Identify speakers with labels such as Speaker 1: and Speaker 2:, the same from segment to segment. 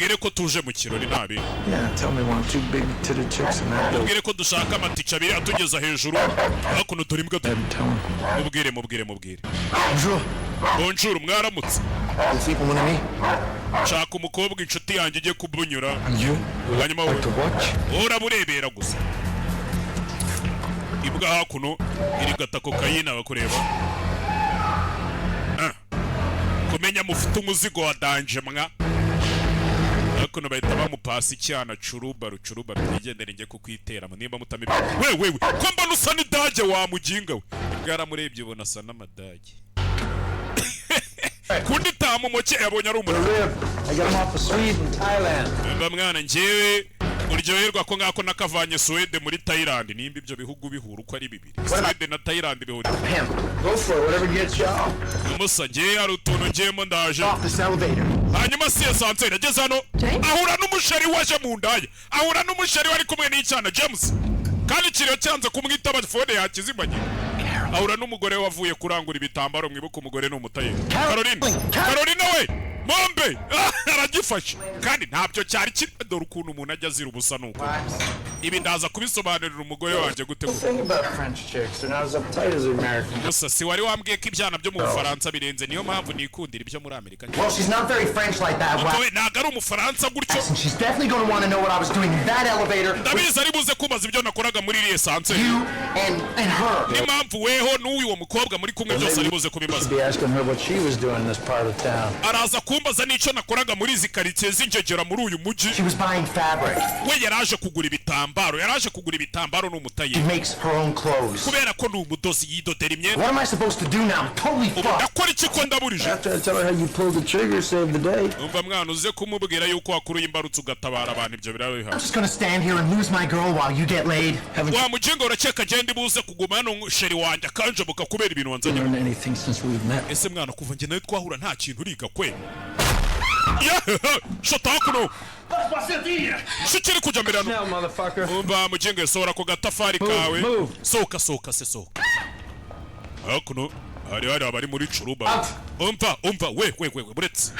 Speaker 1: mubwire ko tuje mu kirori nabi.
Speaker 2: Yeah, tell me one two big titted chicks in that
Speaker 1: mubwire ko dushaka amatike abiri atugeza hejuru hakuno turi imbwa mubwire
Speaker 2: Bonjour.
Speaker 1: Bonjour mwaramutse
Speaker 2: You sleep with me?
Speaker 1: nshaka umukobwa inshuti yanjye igiye kubunyura
Speaker 2: You
Speaker 1: hanyuma
Speaker 2: like to watch?
Speaker 1: uraburebera gusa imbwa hakuno iri gata kokayina bakureba kumenya mufite umuzigo wa danje mwa hakuno bahita bamupasa icyana curuba tigendere njye kukwitera nimba mutamira we ko mbona usa n'idage wa muginga we bwaramurebye ubona asa n'amadage kundi tamumoke yabonye ari umuntu
Speaker 2: I got him off of Sweden, Thailand.
Speaker 1: mba mwana njyewe uryoherwa ko ngako nakavanye Sweden muri Thailand nimba ibyo bihugu bihura uko ari bibiri Sweden na Thailand bihura
Speaker 2: Go for it, whatever gets you off.
Speaker 1: umusa njye hari utuntu njyemo ndaje
Speaker 2: Off this elevator.
Speaker 1: hanyuma si esanse ageze hano ahura n'umusheri waje mu ndaya ahura n'umusheri wari kumwe n'icyana James kandi kiriyo cyanze kumwitaba phone yakizimanye ahura n'umugore wavuye kurangura ibitambaro mwibuka umugore n'umutayeri Caroline we mombe aragifashe kandi ntabyo cyari dore ukuntu umuntu ajya azira ubusa nuko ibi ndaza kubisobanurira umugore wanjye gute gusa si wari wambwiye ko ibyana byo mu Bufaransa birenze niyo mpamvu nikundira ibyo muri Amerika ntabwo ari umufaransa gutyo ndabizi ari buze kumaza ibyo nakoraga muri iriya esanse n'impamvu weho n'uwo mukobwa muri kumwe byose ari buze kubimaza araza kumbaza n'icyo nakoraga muri izi karitsiye z'ingegera muri uyu mujyi we yaraje kugura ibitambaro n'umutayeri kubera ko ni umudozi yidodera imyenda ndakora iki ko ndaburije umva mwana uze kumubwira yuko wakuruye imbarutso ugatabara abantu ibyo birabiha wa mugingo urakeka agenda ibuze kuguma hano sheri wanjye akanjabuka kubera ibintu wanzanye ese mwana kuva njye nawe twahura nta kintu uriga kwe shota hakuno shikiri kujya mbere hano umva mugingo yasohora ku gatafari kawe sohoka hakuno hari abari muri curuba umva we buretse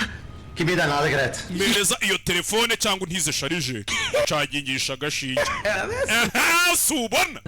Speaker 1: mpereza iyo telefone cyangwa untize sharije cagingisha agashinge subona